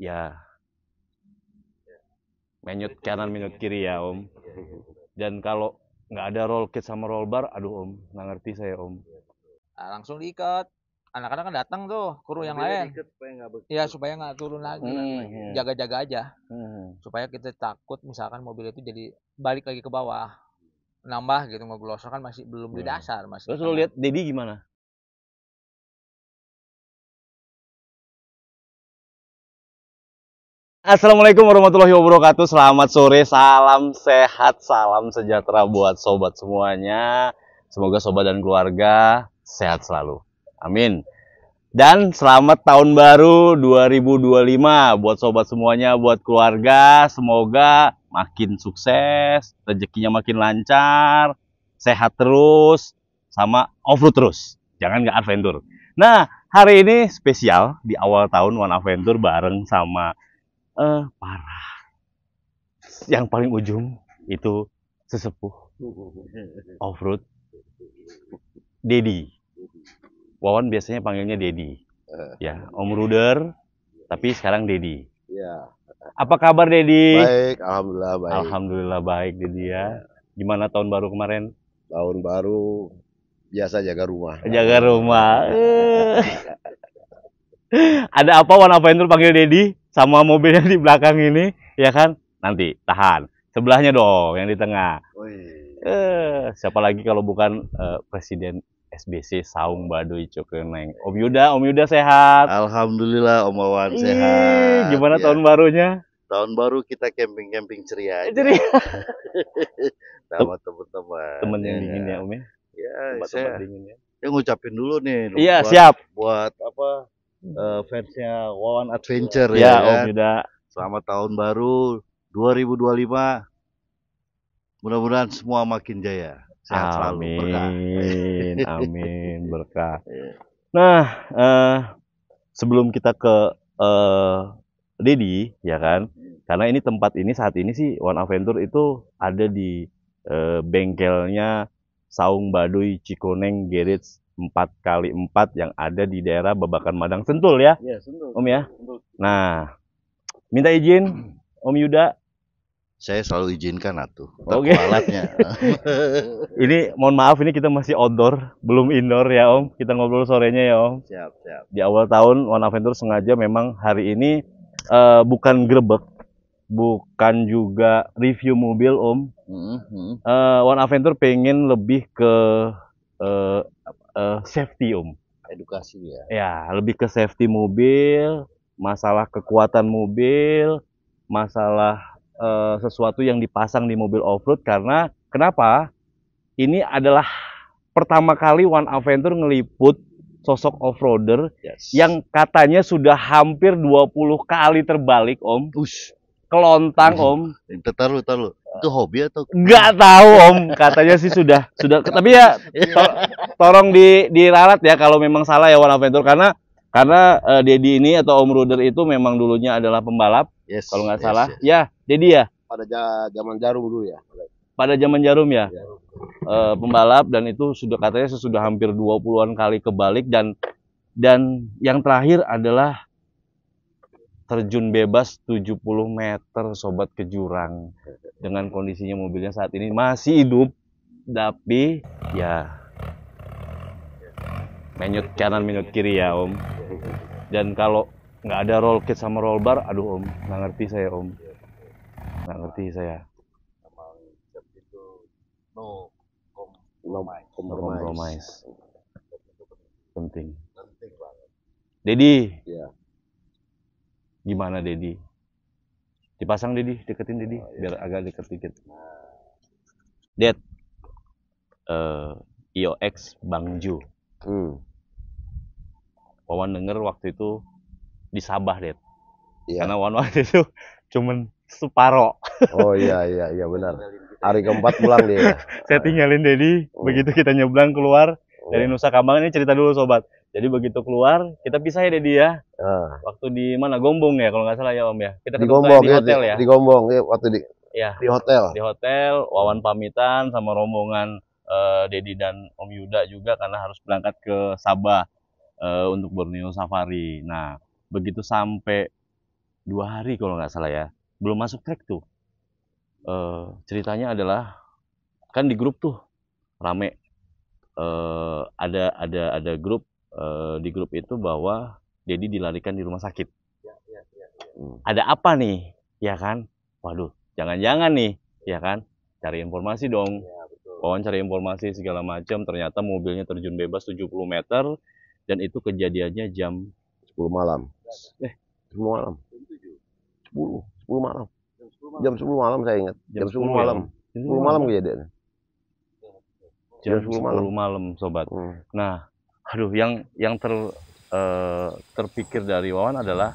ya menyut kanan menyut kiri ya Om. Dan kalau nggak ada roll kit sama roll bar, aduh Om, nggak ngerti saya Om. Nah, langsung diikat. Anak-anak kan datang tuh, kru yang lain. Iya, supaya nggak turun lagi. Jaga-jaga aja. Supaya kita takut misalkan mobil itu jadi balik lagi ke bawah. Nambah gitu, ngeglosor kan masih belum di dasar. Masih Terus lo lihat Dedi gimana? Assalamualaikum warahmatullahi wabarakatuh. Selamat sore, salam sehat, salam sejahtera buat sobat semuanya. Semoga sobat dan keluarga sehat selalu. Amin. Dan selamat tahun baru 2025 buat sobat semuanya, buat keluarga. Semoga makin sukses, rezekinya makin lancar, sehat terus, sama off-road terus. Jangan nggak adventure. Nah, hari ini spesial di awal tahun One Adventure bareng sama parah. Yang paling ujung itu sesepuh off-road Dedi. Wawan biasanya panggilnya Dedi. Ya, Om Ruder, tapi sekarang Dedi. Ya. Apa kabar Dedi? Baik, alhamdulillah baik. Alhamdulillah baik Dedi ya. Gimana tahun baru kemarin? Tahun baru biasa jaga rumah. Jaga rumah. Ada apa One Adventure panggil Dedi sama mobilnya di belakang ini, ya kan? Nanti tahan. Sebelahnya dong, yang di tengah. Siapa lagi kalau bukan Presiden SBC Saung Baduy Cikoneng. Om Yuda sehat. Alhamdulillah Om Wawan sehat. Gimana ya. tahun barunya? Tahun baru kita camping ceria aja. Sama teman-teman. Temen yang dingin ya Om ya? Ya, Tempat dingin ya. Ya ngucapin dulu nih. Iya, siap. Buat apa? Fansnya Wawan Adventure ya kan? Om Yuda. Selamat tahun baru 2025. Mudah-mudahan semua makin jaya. Sehat selalu, berkah. Amin, berkah. Nah, sebelum kita ke Dedi, ya kan? Karena ini tempat ini saat ini sih One Adventure itu ada di bengkelnya Saung Baduy Cikoneng Garage 4x4 yang ada di daerah Babakan Madang Sentul ya? Iya, Sentul. Om ya? Sentul. Nah, minta izin Om Yuda. Saya selalu izinkan atuh. Oke. Ini mohon maaf ini kita masih outdoor, belum indoor ya Om. Kita ngobrol sorenya ya Om. Siap. Di awal tahun One Adventure sengaja memang hari ini bukan grebek, bukan juga review mobil Om. One Adventure pengen lebih ke safety Om. Edukasi ya. Ya, lebih ke safety mobil, masalah kekuatan mobil, masalah sesuatu yang dipasang di mobil off-road. Karena kenapa? Ini adalah pertama kali One Adventure ngeliput sosok off-roader yang katanya sudah hampir 20 kali terbalik Om. Kelontang Om. Taruh. Itu hobi atau? Nggak tahu Om. Katanya sih sudah. Tapi ya tolong diralat ya kalau memang salah ya One Adventure. Karena Dedi ini atau Om Ruder itu memang dulunya adalah pembalap. Kalau nggak salah. Ya, Dedi ya. Pada zaman jarum dulu ya. Pada zaman jarum ya. Pembalap dan itu sudah katanya sudah hampir 20-an kali kebalik dan yang terakhir adalah terjun bebas 70 meter sobat ke jurang dengan kondisinya mobilnya saat ini masih hidup tapi ya menyut kanan menyut kiri ya Om. Dan kalau nggak ada roll kit sama roll bar, aduh Om, nggak ngerti saya Om, nggak ngerti saya. No compromise. Penting. Dedi. Ya. Gimana Dedi? Dipasang Dedi, deketin Dedi, biar agak deket dikit. Ded. IOX Bangju. Wawan denger waktu itu di Sabah Ded. Iya. Karena Wawan waktu itu cuman separo. Oh iya benar. Hari keempat pulang dia. Saya tinggalin Dedi, begitu kita nyebrang keluar dari Nusa Kambangan. Ini cerita dulu sobat. Jadi begitu keluar, kita pisah ya Dedi ya. Waktu di mana? Gombong ya kalau nggak salah ya Om ya. Kita di ketemu Gombong, di hotel ya. Di Gombong ya waktu di hotel. Di hotel, Wawan pamitan sama rombongan Dedi dan Om Yuda juga karena harus berangkat ke Sabah untuk Borneo Safari. Nah, begitu sampai 2 hari kalau nggak salah ya. Belum masuk trek tuh. Ceritanya adalah kan di grup tuh rame. Ada grup, di grup itu bahwa Dedi dilarikan di rumah sakit. Ada apa nih? Ya kan? Waduh, jangan-jangan nih, ya kan? Cari informasi dong. Cari informasi segala macam, ternyata mobilnya terjun bebas 70 meter dan itu kejadiannya jam 10 malam. 10 malam. 10 malam. Jam 10 malam saya ingat. Jam 10 malam. Ya, 10 malam kejadiannya. Jam 10 malam, sobat. Nah, aduh, yang terpikir dari Wawan adalah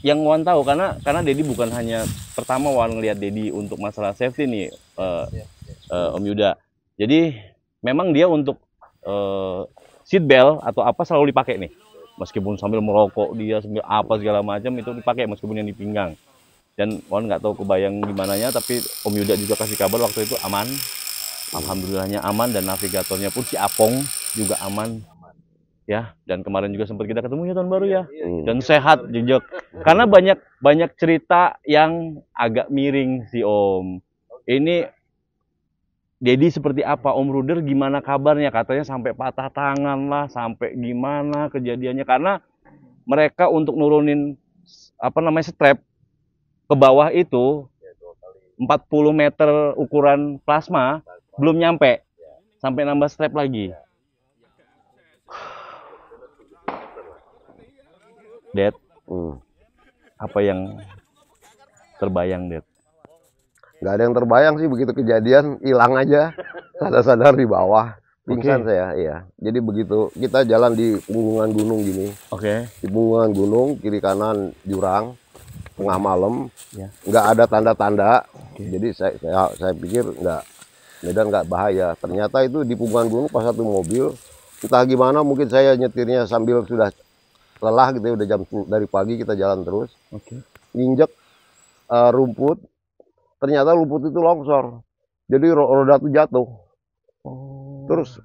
yang Wawan tahu karena Dedi bukan hanya pertama Wawan ngelihat Dedi untuk masalah safety nih, Om Yuda. Jadi memang dia untuk seat belt atau apa selalu dipakai nih. Meskipun sambil merokok dia sambil apa segala macam itu dipakai meskipun yang di pinggang. Dan Wawan nggak tahu kebayang gimana nya, tapi Om Yuda juga kasih kabar waktu itu aman. Alhamdulillahnya aman dan navigatornya pun si Apong juga aman. Ya, dan kemarin juga sempat kita ketemu ya tahun baru ya. Dan sehat jejak. Karena banyak cerita yang agak miring sih Om. Ini Dedi seperti apa, Om Ruder gimana kabarnya? Katanya sampai patah tangan lah, sampai gimana kejadiannya. Karena mereka untuk nurunin strap ke bawah itu 40 meter ukuran plasma belum nyampe. Sampai nambah strap lagi. Dad, apa yang terbayang, Dad? Nggak ada yang terbayang sih, begitu kejadian hilang aja, sadar-sadar di bawah, pingsan saya, iya. Jadi begitu kita jalan di punggungan gunung gini, di punggungan gunung kiri kanan jurang, tengah malam, nggak ada tanda-tanda, jadi saya pikir Medan nggak bahaya. Ternyata itu di punggungan gunung pas satu mobil, entah gimana mungkin saya nyetirnya sambil sudah lelah gitu ya, udah jam dari pagi kita jalan terus, nginjek rumput. Ternyata rumput itu longsor, jadi roda itu jatuh, terus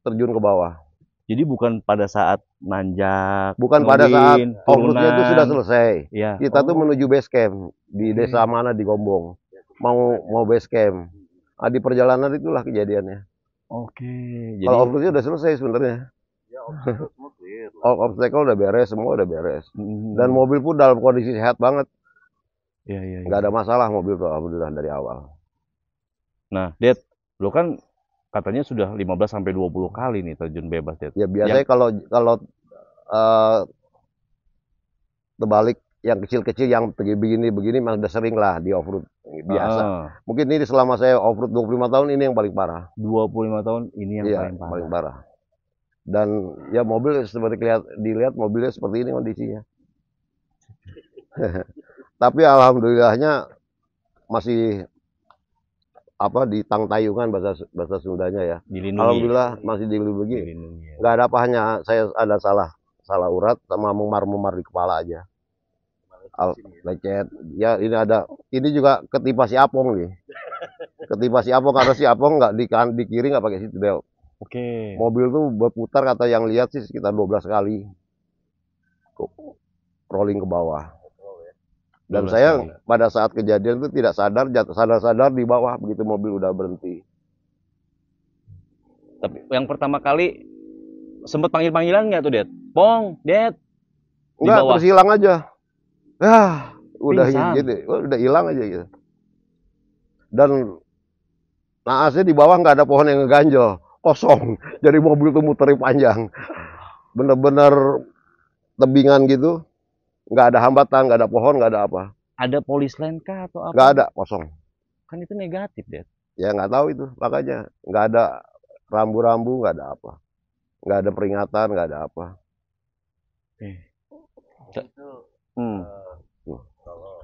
terjun ke bawah. Jadi bukan pada saat nanjak, bukan pada saat off-roadnya itu sudah selesai. Ya. Kita tuh menuju base camp di desa mana di Gombong, mau base camp. Nah, di perjalanan itulah kejadiannya. Jadi kalau off-roadnya udah selesai sebenarnya. Obstacle udah beres, semua udah beres. Dan mobil pun dalam kondisi sehat banget. Nggak ada masalah mobil tuh, alhamdulillah dari awal. Nah, Dad, lo kan katanya sudah 15 sampai 20 kali nih terjun bebas, Dad. Ya biasanya kalau terbalik yang kecil-kecil yang begini memang udah sering lah di off-road biasa. Mungkin ini selama saya off-road 25 tahun ini yang paling parah. 25 tahun ini yang paling parah. Dan ya mobil seperti dilihat mobilnya seperti ini kondisinya. Tapi alhamdulillahnya masih di tayungan bahasa Sundanya ya. Dilindungi. Alhamdulillah masih dilindungi. Nggak ada apa, hanya saya ada salah urat sama memar-memar di kepala aja. Lecet. Ya ini juga ketimpa si Apong nih. Ketimpa si Apong karena si Apong nggak di kiri nggak pakai seat belt. Mobil tuh berputar, kata yang lihat sih sekitar 12 kali rolling ke bawah. Dan saya pada saat kejadian itu tidak sadar di bawah begitu mobil udah berhenti. Tapi yang pertama kali sempat panggil-panggilan nggak tuh, Dad? Pong, Dad. Enggak, terus hilang aja. Udah hilang aja gitu. Dan naasnya di bawah nggak ada pohon yang ngeganjel, kosong. Jadi mobil tuh muterin panjang. Bener-bener tebingan gitu. Nggak ada hambatan, nggak ada pohon, nggak ada apa. Ada polis lain kah atau apa? Nggak ada, kosong. Kan itu negatif, Dad. Ya nggak tahu itu, makanya nggak ada rambu-rambu, nggak ada apa. Nggak ada peringatan, nggak ada apa. Kalau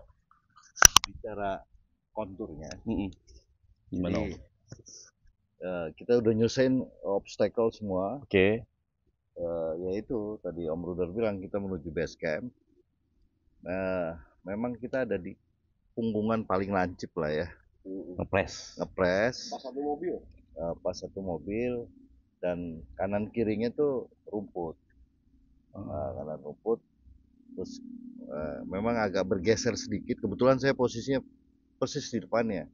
bicara konturnya, gimana? Jadi, kita udah nyusahin obstacle semua. Yaitu tadi Om Ruder bilang kita menuju base camp. Nah, memang kita ada di punggungan paling lancip lah ya. Ngepres. Pas satu mobil dan kanan kirinya tuh rumput. Kanan rumput, terus memang agak bergeser sedikit. Kebetulan saya posisinya persis di depannya.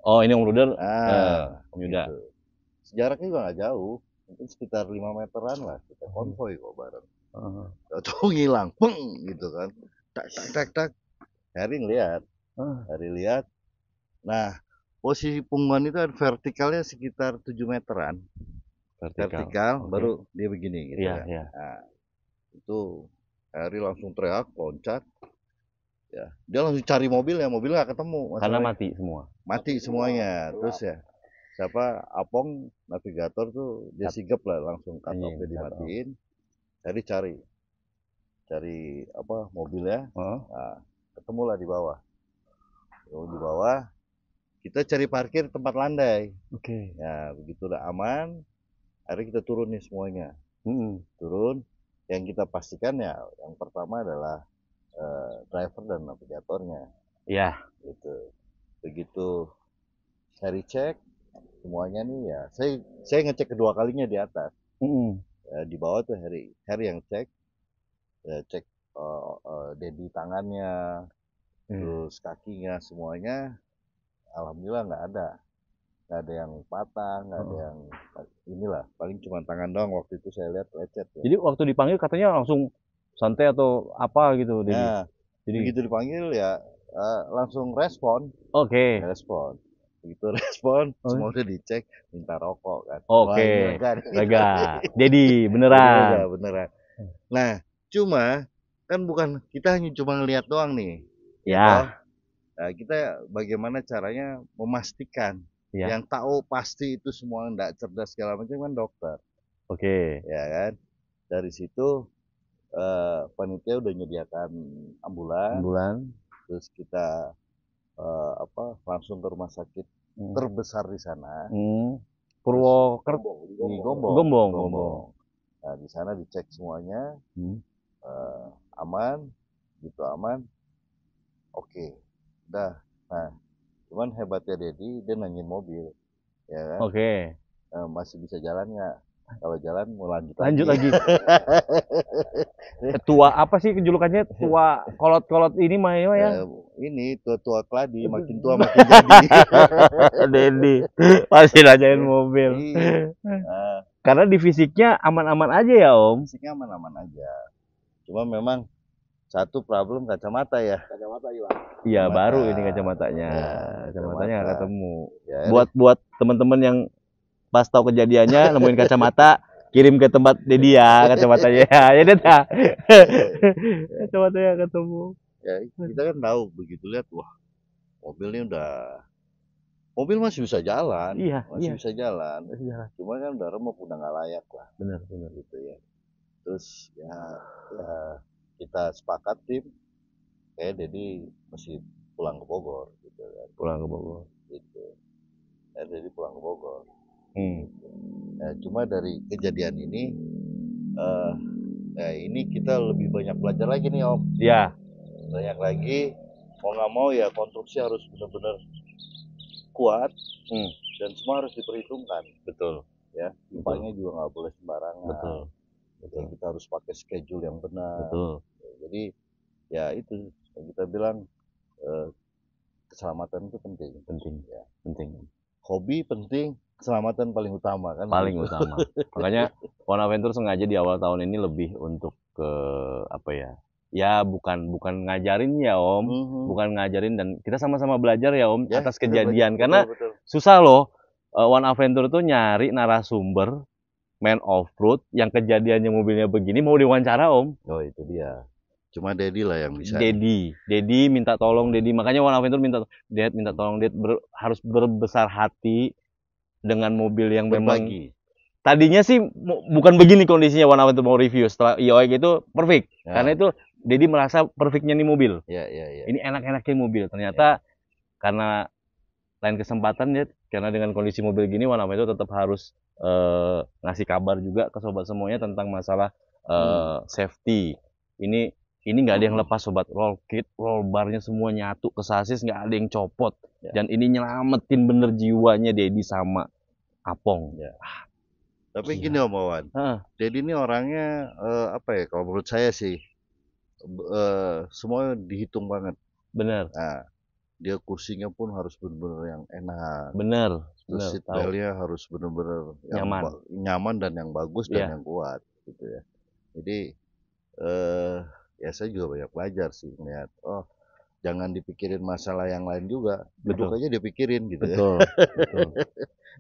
Oh, ini Om Ruder, Om Yuda. Gitu. Jaraknya juga nggak jauh, mungkin sekitar 5 meteran lah. Kita konvoy kok bareng. Tahu ngilang, peng gitu kan. Tak tak tak tak. Hari ngeliat, Hari lihat. Nah, posisi punggungan itu vertikalnya sekitar 7 meteran. Vertikal, baru dia begini gitu kan. Nah, itu Hari langsung teriak, loncat. Ya, dia langsung cari mobilnya nggak ketemu. Karena mati semua. Mati semuanya. Terus ya, siapa Apong navigator tuh dia sigap lah, langsung cut off dimatiin. Hari cari apa mobilnya. Nah, ketemulah di bawah. Di bawah kita cari parkir tempat landai. Ya, begitu udah aman, Hari kita turun nih semuanya. Turun. Yang kita pastikan ya, yang pertama adalah driver dan navigatornya. Iya. Gitu. Begitu Hari cek semuanya nih ya, saya ngecek kedua kalinya di atas. Ya, di bawah tuh Hari yang cek, ya, cek dedi tangannya, terus kakinya semuanya, alhamdulillah nggak ada yang patah, nggak ada yang inilah, paling cuma tangan doang waktu itu saya lihat lecet. Ya. Jadi waktu dipanggil katanya langsung santai atau apa gitu, Dedi? Nah, jadi begitu dipanggil ya langsung respon. Respon. Begitu respon, semua udah dicek, minta rokok kan. Lega. Dedi beneran. Beneran. Nah, cuma kan bukan kita hanya cuma ngelihat doang nih. Ya. Nah, kita bagaimana caranya memastikan yang tahu pasti itu semua enggak cerdas segala macam kan dokter. Ya kan. Dari situ panitia udah nyediakan ambulan. Terus kita langsung ke rumah sakit terbesar di sana. Purwokerto. Gombong. Nah, di sana dicek semuanya. Aman, gitu aman. Oke. Udah. Nah, cuman hebatnya Dedi, dia nanyain mobil. Ya kan? Masih bisa jalan nggak? Kalau jalan mau lanjut lagi. Tua apa sih kejulukannya? Tua kolot-kolot ini mah ya? Ini tua keladi, makin tua makin jadi. Dedi pasti nanyain mobil. Karena di fisiknya aman-aman aja ya Om. Fisiknya aman-aman aja. Cuma memang satu problem kacamata ya. Kacamata hilang. Iya, baru ini kacamatanya. Kacamatanya nggak ketemu. Buat teman-teman yang pas tahu kejadiannya nemuin kacamata, kirim ke tempat Dedi ya kacamatanya. Ya deh dah. Kacamatanya ketemu. Ya, kita kan tahu begitu lihat, wah mobil masih bisa jalan. Masih bisa jalan. Cuma kan udah remuk, udah nggak layak lah. Benar gitu ya. Terus ya kita sepakat tim, kayak Dedi mesti pulang ke Bogor gitu kan. Gitu. Ya, Dedi pulang ke Bogor. Ya, cuma dari kejadian ini ini kita lebih banyak belajar lagi nih Om. Iya. Banyak lagi, mau nggak mau ya konstruksi harus benar-benar kuat dan semua harus diperhitungkan. Betul. Ya, pimpanya juga nggak boleh sembarangan. Betul. Kita harus pakai schedule yang benar. Betul. Jadi ya itu yang kita bilang keselamatan itu penting. Penting. Hobi penting, keselamatan paling utama kan. Paling utama. Makanya One Adventure sengaja di awal tahun ini lebih untuk ke apa ya? Ya bukan ngajarin ya Om, bukan ngajarin, dan kita sama-sama belajar ya Om atas kejadian. Karena susah loh One Adventure tuh nyari narasumber main off-road yang kejadiannya mobilnya begini mau diwawancara Om. Oh itu dia. Cuma Dedi lah yang bisa. Dedi minta tolong Dedi. Makanya One Adventure minta tolong Ded harus berbesar hati dengan mobil yang berbagi. Memang tadinya sih bukan begini kondisinya One Adventure mau review. Setelah IOEG itu perfect. Karena itu Dedi merasa perfectnya nih mobil. Ini enak-enaknya mobil. Ternyata karena lain kesempatan ya, karena dengan kondisi mobil gini One Adventure tetap harus ngasih kabar juga ke sobat semuanya tentang masalah safety. Ini nggak ada yang lepas sobat. Roll kit, roll barnya semua nyatu ke sasis, nggak ada yang copot. Dan ini nyelamatin bener jiwanya Dedi sama Apong. Tapi gini Om Wawan, Dedi ini orangnya apa ya? Kalau menurut saya sih semua dihitung banget. Bener. Nah, dia kursinya pun harus benar-benar yang enak. Bener. Terus seat belt-nya harus benar-benar yang nyaman dan yang bagus dan yang kuat gitu ya. Jadi ya saya juga banyak belajar sih melihat, oh jangan dipikirin masalah yang lain juga, duduk aja dipikirin gitu ya. Betul.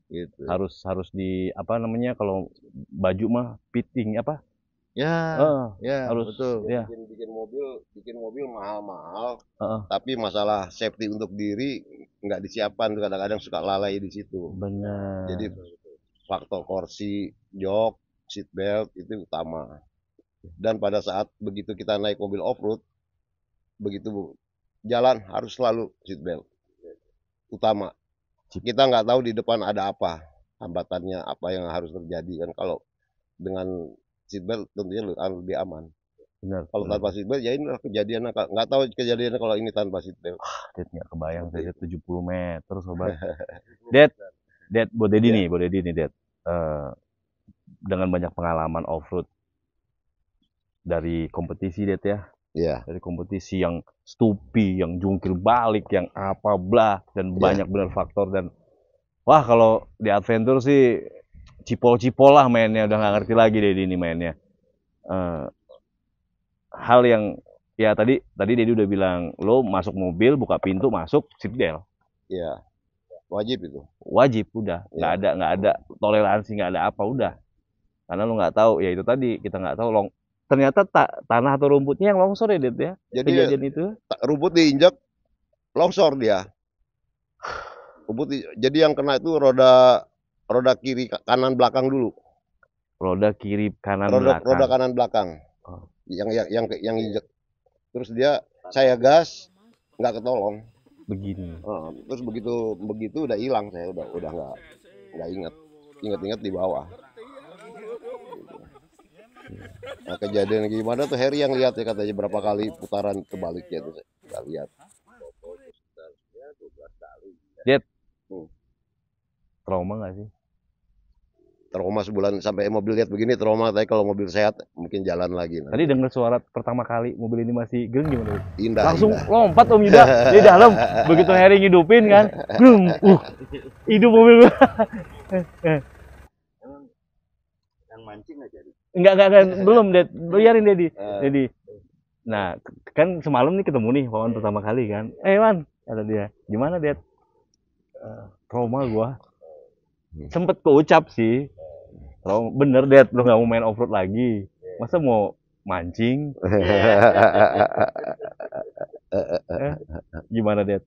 Gitu. Harus di apa namanya, kalau baju mah fitting apa? Ya, harus betul. Ya. Bikin mobil mahal-mahal, tapi masalah safety untuk diri nggak disiapkan, kadang-kadang suka lalai di situ. Benar. Jadi faktor kursi, jok, seat belt itu utama. Dan pada saat begitu kita naik mobil off-road, begitu jalan harus selalu seat belt utama. Kita nggak tahu di depan ada apa, hambatannya apa yang harus terjadi kan. Kalau dengan seat belt tentunya lebih aman. Benar. Kalau tanpa seat belt ya inilah kejadiannya, nggak tahu kejadiannya kalau ini tanpa seat belt. Ded nggak kebayang saya 70 meter sobat. Ded, Bo Deddy nih, Ded. Dengan banyak pengalaman off-road dari kompetisi, Ded ya. Iya. Dari kompetisi yang stupi, yang jungkir balik, yang apa blah, dan banyak benar faktor. Dan wah, kalau di adventure sih cipol-cipol lah mainnya, udah nggak ngerti lagi Deddy ini mainnya. Hal yang ya tadi Deddy udah bilang, lo masuk mobil, buka pintu, masuk seat belt. Iya, wajib itu. Wajib udah, nggak ada toleransi, nggak ada apa udah. Karena lo nggak tahu, ya itu tadi kita nggak tahu ternyata tanah atau rumputnya yang longsor ya, Ded ya. Jadi kejadian itu rumput diinjak, longsor dia. Jadi yang kena itu roda kiri kanan belakang dulu. Roda kiri kanan belakang. Roda kanan belakang. Yang injek. Terus saya gas, nggak ketolong. Begini. Terus begitu udah hilang, saya udah nggak ingat di bawah. Nah, kejadian gimana tuh Harry yang lihat ya, katanya berapa kali putaran kebaliknya tuh saya lihat. Jet, trauma nggak sih? Trauma sebulan sampai mobil lihat begini trauma, tapi kalau mobil sehat mungkin jalan lagi. Tadi dengar suara pertama kali mobil ini masih gereng gimana? Indah. Langsung lompat Om Yuda di dalam. Begitu Harry ngidupin kan, hidup mobil. Yang mancing nggak jadi? Enggak, belum, Ded. Biarin Deddy. Nah, kan semalam nih ketemu nih Wawan pertama kali kan. Wan, kata dia. Gimana, Ded? Trauma gua. Sempet keucap sih. Trauma. Bener, Ded, lu nggak mau main off-road lagi. Masa mau mancing? Gimana, Ded?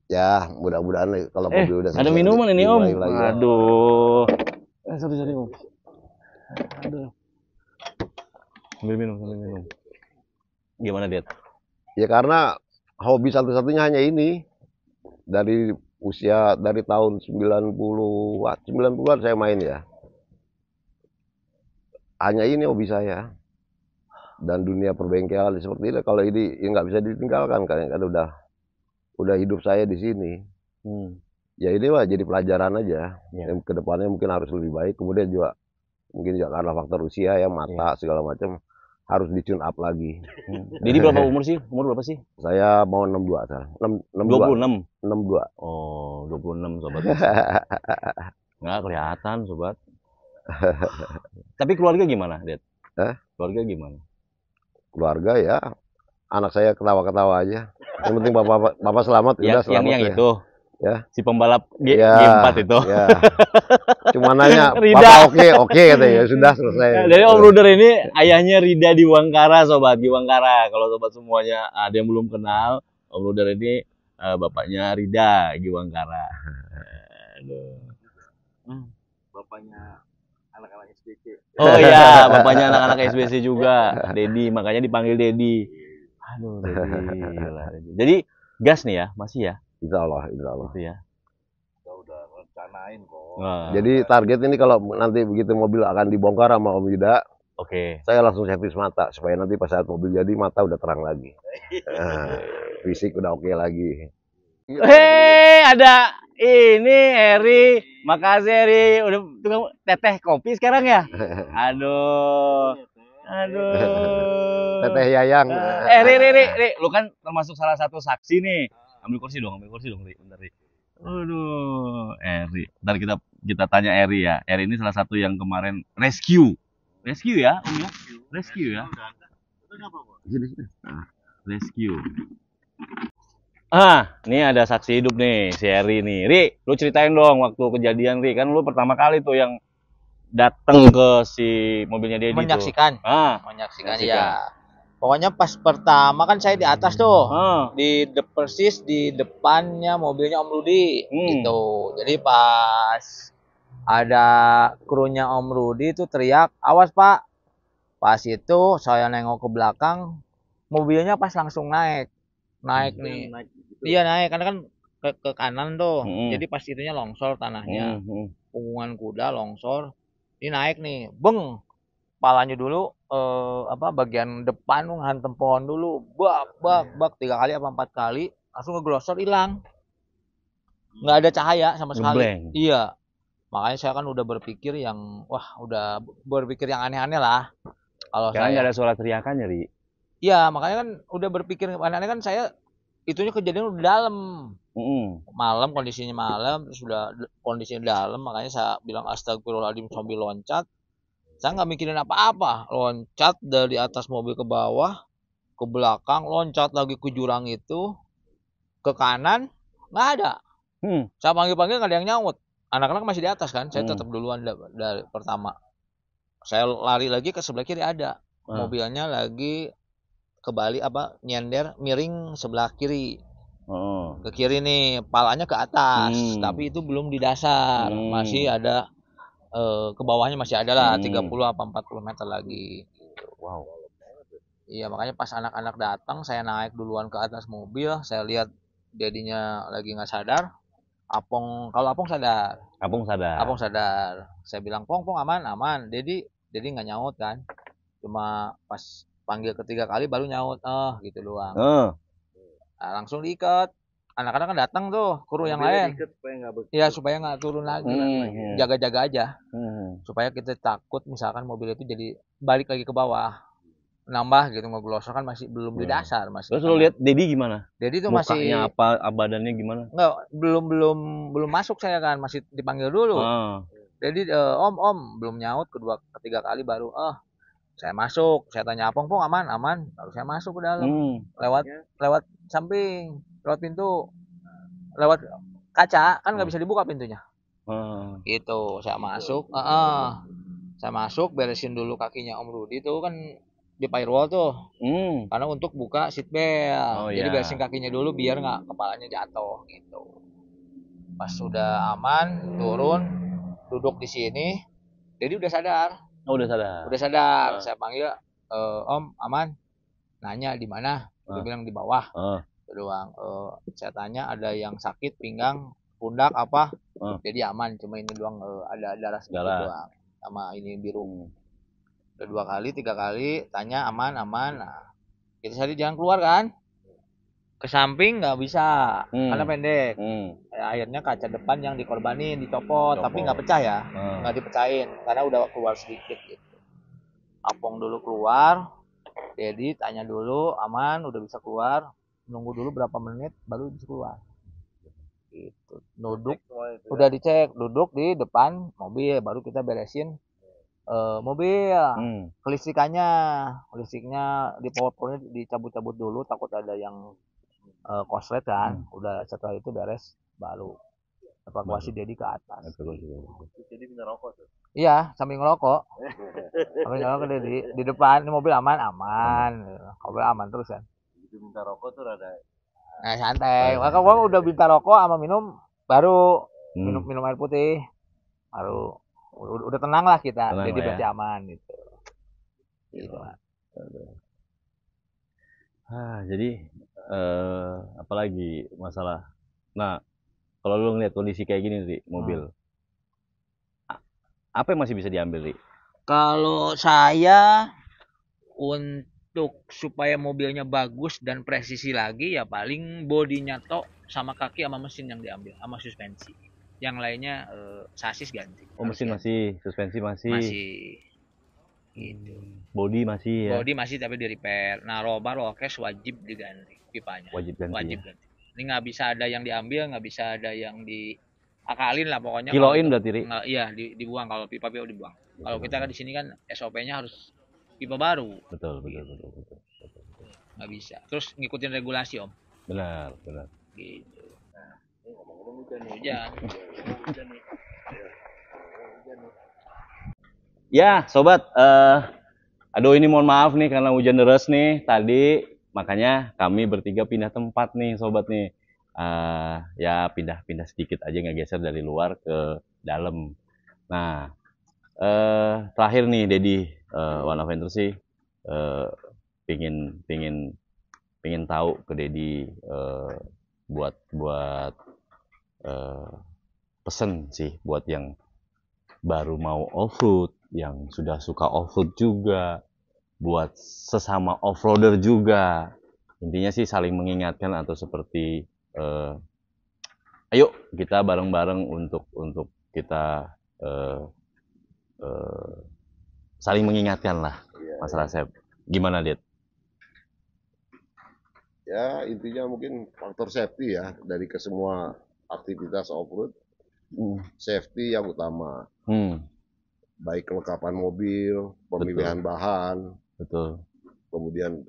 Ya, mudah-mudahan kalau mobil udah ada minuman ini, Om. Aduh. Sorry, Om. Aduh. Sambil minum. Gimana, Ded? Ya karena hobi satu-satunya hanya ini. Dari tahun 90-an saya main ya. Hanya ini hobi saya. Dan dunia perbengkelan seperti ini, kalau ini ya nggak bisa ditinggalkan kan udah hidup saya di sini. Ya ini mah jadi pelajaran aja. Yang kedepannya mungkin harus lebih baik. Kemudian juga mungkin juga karena faktor usia ya, mata segala macam harus di-tune up lagi. Jadi berapa umur sih? Umur berapa sih? Saya mau 62 sekarang. 26. 62. Oh, 26 sobat. Nggak kelihatan sobat. Tapi keluarga gimana, Ded? Keluarga gimana? Keluarga ya, anak saya ketawa-ketawa aja. Yang penting bapak selamat. Udah selamat yang ya. Itu. Ya. Si pembalap G4 itu. Ya. Cuma nanya, Bapak oke katanya, sudah selesai. Jadi Om Ruder ini ayahnya Rida di Wangkara, sobat, di Wangkara. Kalau sobat semuanya ada yang belum kenal, Om Ruder ini bapaknya Rida di Wangkara. Bapaknya anak-anak SBC. Oh iya, bapaknya anak-anak SBC juga, Deddy, makanya dipanggil Deddy. Aduh, Deddy. Jadi gas nih ya, masih ya? Insya Allah. Gitu ya. Udah rencanain kok. Jadi target ini kalau nanti begitu mobil akan dibongkar sama Om Yuda, saya langsung servis mata supaya nanti pas saat mobil jadi mata udah terang lagi. Fisik udah oke lagi. Ada ini Eri, makasih Eri, udah tukang teteh kopi sekarang ya. Aduh. Aduh. Teteh Yayang. Ri, lu kan termasuk salah satu saksi nih. Ambil kursi dong, Ri. Bentar, Ri. Aduh, Eri. Ntar kita tanya Eri ya. Eri ini salah satu yang kemarin rescue ya, Om ya? Rescue ya. Nah, rescue. Ini ada saksi hidup nih, si Eri nih. Ri, lu ceritain dong waktu kejadian, Ri. Kan lu pertama kali tuh yang datang ke si mobilnya Dedi menyaksikan. tuh. Menyaksikan ya. Pokoknya pas pertama kan saya di atas tuh, persis di depannya mobilnya Om Rudi, gitu. Jadi pas ada krunya Om Rudi itu teriak, awas Pak. Pas itu saya nengok ke belakang, mobilnya pas langsung naik nih. Iya naik, karena kan ke kanan tuh. Jadi pas itunya longsor tanahnya, punggungan kuda longsor. Ini naik nih, beng. Palanya dulu bagian depan ngantem pohon dulu, bak 3 kali apa 4 kali, langsung ngeglosor hilang, nggak ada cahaya sama sekali. Ngebleng. Iya, makanya saya kan udah berpikir yang aneh-aneh lah. Kalau saya nggak ada suara teriakannya, Ri. Iya, makanya kan udah berpikir aneh-aneh kan saya. Itunya kejadian udah dalam, malam, kondisinya malam, terus udah kondisinya dalam, makanya saya bilang astagfirullahaladzim sambil loncat. Saya nggak mikirin apa-apa, loncat dari atas mobil ke bawah, ke belakang, loncat lagi ke jurang itu, ke kanan, nggak ada. Saya panggil-panggil nggak ada yang nyaut. Anak-anak masih di atas kan, saya tetap duluan dari pertama. Saya lari lagi ke sebelah kiri ada, mobilnya lagi kebalik nyender miring sebelah kiri. Ke kiri nih, palanya ke atas, tapi itu belum di dasar, masih ada. Ke bawahnya masih ada lah 30 apa 40 meter lagi. Wow. Iya, makanya pas anak-anak datang saya naik duluan ke atas mobil, saya lihat Dedinya lagi nggak sadar. Kalau Apong sadar. Apong sadar. Saya bilang Pong aman. Dedi nggak nyaut kan. Cuma pas panggil ketiga kali baru nyaut, gitu doang. Nah, langsung diikat. Anak-anak kan datang tuh, kru yang lain. Iya, supaya nggak turun lagi. Jaga-jaga aja. Supaya kita takut misalkan mobil itu jadi balik lagi ke bawah. Nambah gitu, ngeglosor kan masih belum di dasar. Terus lu lihat Dedi gimana? Dedi tuh mukanya apa, badannya gimana? Enggak, belum masuk saya kan, masih dipanggil dulu. Dedi, om, belum nyaut, ketiga kali baru, saya masuk. Saya tanya Apong, aman. Lalu saya masuk ke dalam. Lewat samping. Lewat pintu, lewat kaca kan nggak bisa dibuka pintunya. Gitu, saya masuk. Saya masuk, beresin dulu kakinya Om Rudi tuh kan di firewall tuh. Karena untuk buka seat belt. Jadi beresin kakinya dulu biar nggak kepalanya jatuh gitu. Pas sudah aman, turun, duduk di sini. Jadi udah sadar. Udah sadar. Saya panggil, Om, aman. Nanya di mana? Dia bilang di bawah. Doang. Saya tanya ada yang sakit pinggang, pundak apa? Jadi aman, cuma ini doang, ada darah sedikit doang sama ini biru. Udah 2 kali 3 kali tanya aman. Nah, kita tadi jangan keluar kan, ke samping nggak bisa karena pendek. Akhirnya kaca depan yang dikorbanin dicopot, tapi nggak pecah ya, nggak dipecahin karena udah keluar sedikit gitu. Apong dulu keluar, jadi tanya dulu aman, udah bisa keluar. Nunggu dulu berapa menit baru bisa keluar. Gitu. Duduk, udah dicek, duduk di depan mobil, baru kita beresin mobil. Listriknya di powernya dicabut-cabut dulu, takut ada yang koslet kan. Udah setelah itu beres, baru evakuasi Dedi ke atas. Jadi minta rokok tuh. Iya, sambil ngerokok. Dedi di depan mobil aman. Mobil aman terus kan. Minta rokok tuh rada santai. Kalau udah minta rokok sama minum, baru minum air putih, baru udah tenang lah kita. Jadi berarti aman gitu. Jadi apalagi masalah. Nah, kalau lu ngeliat kondisi kayak gini Ri, mobil, apa yang masih bisa diambil, Ri? Kalau saya untuk supaya mobilnya bagus dan presisi lagi ya paling bodinya tok sama kaki sama mesin yang diambil sama suspensi. Yang lainnya sasis ganti. Mesin masih, suspensi masih. Gitu. Body masih ya. Body masih tapi di repair. Nah, rokes wajib diganti pipanya. Wajib ganti. Wajib ganti. Ini nggak bisa ada yang diambil, nggak bisa ada yang diakalin lah pokoknya. Kiloin berarti, Ri? Iya, dibuang kalau pipa dibuang. Kalau kita kan di sini kan SOP-nya harus pipa baru. Betul. Nggak bisa. Terus ngikutin regulasi, Om. Benar. Gitu. Nah, ini ngomong-ngomong hujan. Ya, sobat, aduh ini mohon maaf nih karena hujan deras nih tadi, makanya kami bertiga pindah tempat nih, sobat nih. Ya pindah sedikit aja, nggak geser dari luar ke dalam. Nah, terakhir nih Dedi, One Adventure sih, pingin tahu ke Dedi, buat pesen sih buat yang baru mau off-road, yang sudah suka off-road juga, buat sesama off-roader juga. Intinya sih saling mengingatkan atau seperti ayo kita bareng-bareng untuk kita saling mengingatkan lah, Mas Rasep. Gimana, Dit? Ya intinya mungkin faktor safety ya dari kesemua aktivitas off-road. Safety yang utama. Baik kelengkapan mobil, pemilihan bahan, kemudian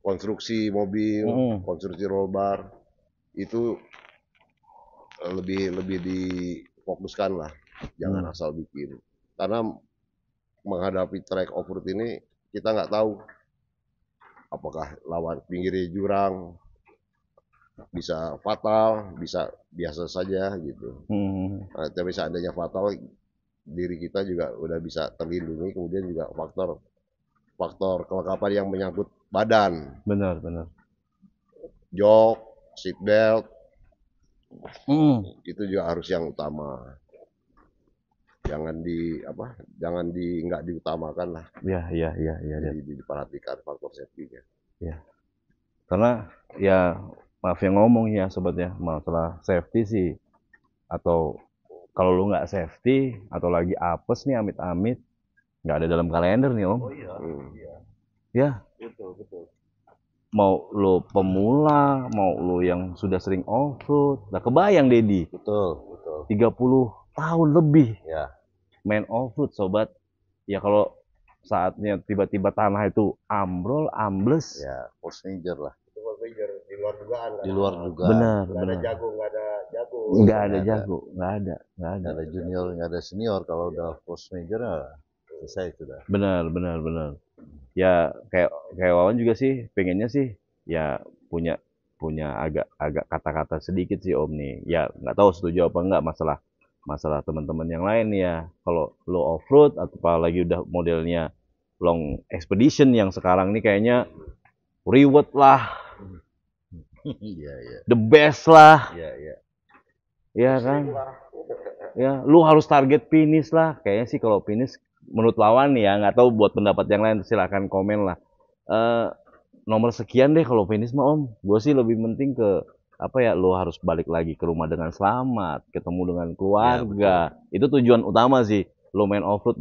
konstruksi mobil, konstruksi roll bar itu lebih difokuskan lah, jangan asal bikin. Karena menghadapi track off-road ini kita nggak tahu apakah lawan pinggirnya jurang, bisa fatal, bisa biasa saja gitu. Tapi seandainya fatal, diri kita juga udah bisa terlindungi. Kemudian juga faktor kelengkapan yang menyangkut badan. Benar. Jok, seat belt, itu juga harus yang utama. Jangan nggak diutamakan lah. Iya. Jadi diperhatikan faktor safety-nya. Ya. Karena ya maaf yang ngomong ya sobat ya, masalah safety sih, atau kalau lu nggak safety atau lagi apes nih amit-amit, nggak ada dalam kalender nih Om. Ya. Betul. Mau lu pemula, mau lu yang sudah sering off-road, nah kebayang Dedi. Betul. 30 tahun lebih ya main off-road sobat. Ya kalau saatnya tiba-tiba tanah itu ambles ya, force major lah. Di luar dugaan. Di luar dugaan. Benar. Nggak ada jago. Nggak ada junior, nggak ada senior. Kalau udah force major selesai sudah. Benar. Ya kayak Wawan juga sih pengennya sih ya punya agak kata-kata sedikit sih Om nih. Ya nggak tahu setuju apa enggak masalah teman-teman yang lain ya. Kalau lo off-road atau apalagi udah modelnya long expedition yang sekarang nih kayaknya reward lah. The best lah. Iya kan? Ya, lu harus target finish lah. Kayaknya sih kalau finish menurut lawan ya, nggak tahu buat pendapat yang lain silahkan komen lah. Nomor sekian deh kalau finish mah Om. Gue sih lebih penting ke lo harus balik lagi ke rumah dengan selamat, ketemu dengan keluarga. Ya, itu tujuan utama sih. Lo main off-road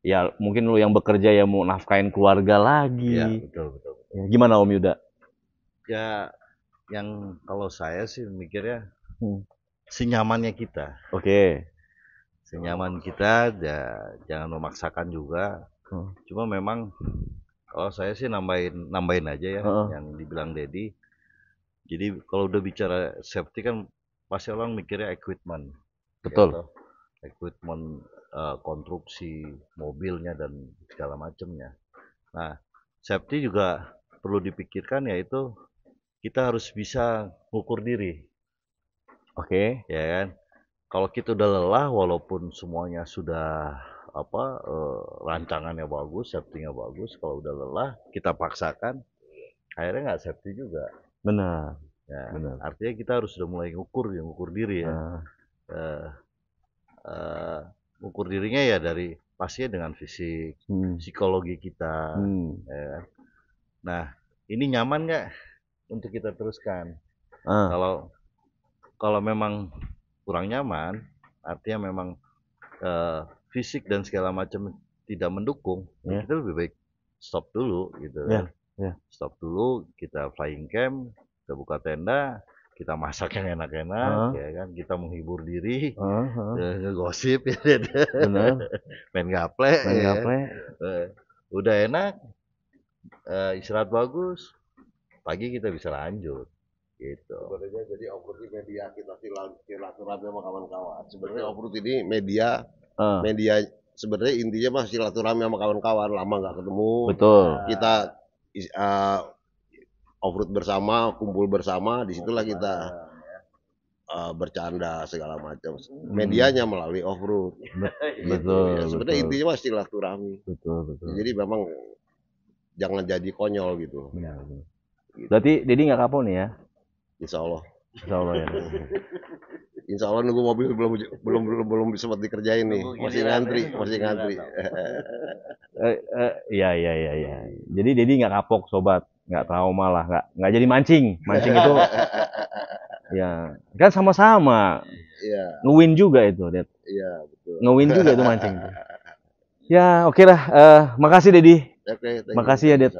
ya mungkin lo yang bekerja ya mau nafkain keluarga lagi. Ya, betul. Ya, gimana Om Yuda? Ya, yang kalau saya sih mikirnya senyamannya kita. Senyaman kita, ya, jangan memaksakan juga. Cuma memang kalau saya sih nambahin aja ya yang dibilang Dedi. Jadi kalau udah bicara safety kan pasti orang mikirnya equipment. Betul. Gitu. Equipment, konstruksi mobilnya dan segala macamnya. Nah, safety juga perlu dipikirkan, yaitu kita harus bisa ngukur diri. Ya kan? Kalau kita udah lelah, walaupun semuanya sudah rancangannya bagus, safety-nya bagus, kalau udah lelah kita paksakan, akhirnya nggak safety juga. Benar. Artinya kita harus sudah mulai ngukur diri ya. Ngukur dirinya ya dari pastinya dengan fisik, psikologi kita. Ya. Nah, ini nyaman nggak untuk kita teruskan? Kalau memang kurang nyaman, artinya memang fisik dan segala macam tidak mendukung, kita lebih baik stop dulu gitu kan. Stop dulu, kita flying camp, kita buka tenda, kita masak yang enak-enak, ya kan, kita menghibur diri, ngegosip, ya, main gaple, udah enak, istirahat bagus, pagi kita bisa lanjut. Gitu. Sebenarnya jadi off-road ini media kita silaturahmi sama kawan-kawan. Sebenarnya off-road ini media sebenarnya intinya mah silaturahmi sama kawan-kawan, lama nggak ketemu. Betul. Kita off-road bersama, kumpul bersama, disitulah kita bercanda segala macam. Medianya melalui off-road. Betul. Ya, sebenarnya intinya mah silaturahmi. Betul. Jadi memang jangan jadi konyol gitu. Gitu. Berarti Dedi nggak kapok nih ya? Insya Allah. Insya Allah ya. Insya Allah nunggu mobil belum sempat dikerjain nih, masih ngantri. Iya. Jadi Dedi nggak kapok sobat, nggak trauma lah, nggak jadi mancing itu, ya kan sama-sama. Iya. Ngewin juga itu, Ded. Iya betul. Ngewin juga itu mancing. Ya oke lah, makasih Dedi. Makasih ya Ded,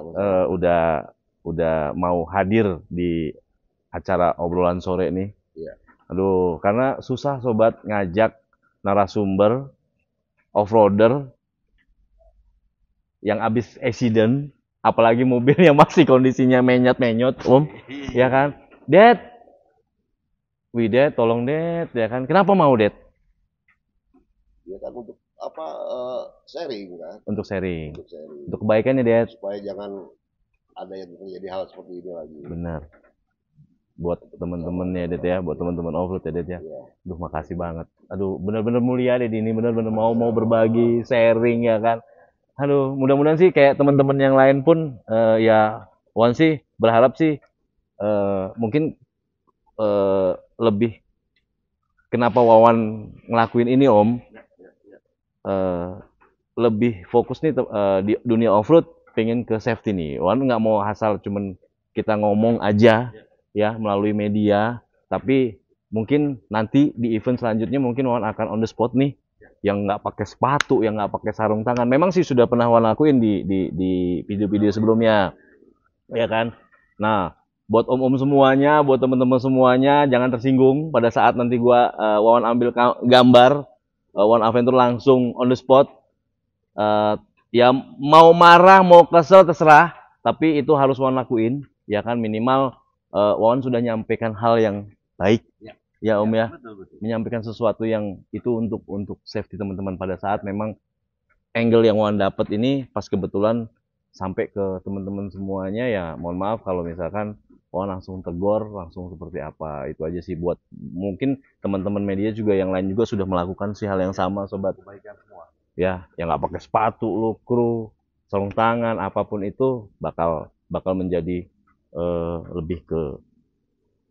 udah mau hadir di acara obrolan sore nih. Iya. Aduh, karena susah sobat ngajak narasumber off-roader yang habis accident, apalagi mobil yang masih kondisinya menyot-menyot, ya kan? Ded, tolong Ded, ya kan? Kenapa mau Ded? Ya kan untuk apa sharing kan? Untuk sharing. Untuk kebaikannya Ded. Supaya jangan ada yang terjadi hal seperti ini lagi. Benar. Buat teman-teman ya Ded ya, buat teman-teman off-road ya Ded ya. Aduh makasih banget. Aduh bener-bener mulia Ded ini, bener-bener mau berbagi, sharing ya kan. Aduh mudah-mudahan sih kayak teman-teman yang lain pun ya Wan sih berharap sih mungkin lebih kenapa Wawan ngelakuin ini Om, lebih fokus nih di dunia off-road, pengen ke safety nih. Wawan nggak mau asal cuman kita ngomong aja ya melalui media, tapi mungkin nanti di event selanjutnya mungkin Wawan akan on the spot nih, yang nggak pakai sepatu, yang nggak pakai sarung tangan. Memang sih sudah pernah Wawan lakuin di video-video sebelumnya, ya kan. Nah, buat om-om semuanya, buat teman-teman semuanya, jangan tersinggung pada saat nanti Wawan ambil gambar Wawan Adventure langsung on the spot. Ya mau marah, mau kesel terserah, tapi itu harus Wawan lakuin, ya kan, minimal Wawan sudah menyampaikan hal yang baik, ya Om ya, betul. Menyampaikan sesuatu yang itu untuk safety teman-teman pada saat memang angle yang Wawan dapat ini pas kebetulan sampai ke teman-teman semuanya, ya mohon maaf kalau misalkan Wawan langsung tegur, langsung seperti apa, itu aja sih. Buat mungkin teman-teman media juga yang lain juga sudah melakukan sih hal yang sama sobat, ya, yang nggak pakai sepatu, lu kru, sarung tangan, apapun itu bakal menjadi lebih ke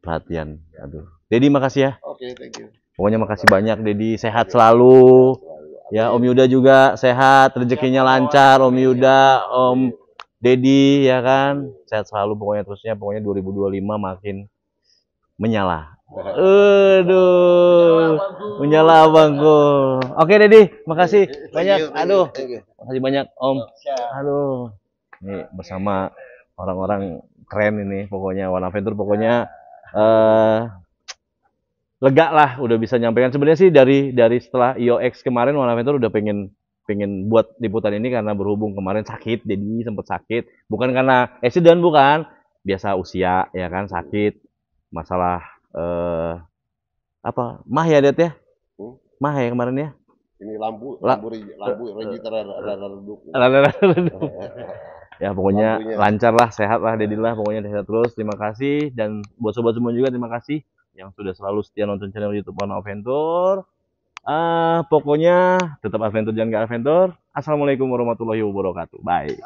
perhatian. Aduh, Dedi makasih ya. Oke, thank you. Pokoknya makasih banyak Dedi, sehat selalu. Ya, Om Yuda juga sehat, rezekinya lancar, Om Yuda, Om Dedi ya kan, sehat selalu pokoknya terusnya, pokoknya 2025 makin menyala. Aduh, menyala abangku. Oke Dedi, makasih banyak. Aduh, makasih banyak Om. Aduh, ini bersama orang-orang keren ini, pokoknya Wawan Adventure, pokoknya lega lah udah bisa nyampaikan. Sebenarnya sih dari setelah IOX kemarin Wawan Adventure udah pengen buat liputan ini karena berhubung kemarin sakit, jadi sempat sakit. Bukan karena accident, bukan, biasa usia ya kan, sakit, masalah apa, mah ya Det ya, mah ya kemarin ya. Ini lampu register redup. Ya pokoknya lampunya lancar lah, sehat lah Dedi lah, pokoknya sehat terus. Terima kasih, dan buat sobat semua juga terima kasih yang sudah selalu setia nonton channel YouTube Wawan Adventure. Pokoknya tetap adventure, jangan gak adventure. Assalamualaikum warahmatullahi wabarakatuh. Bye.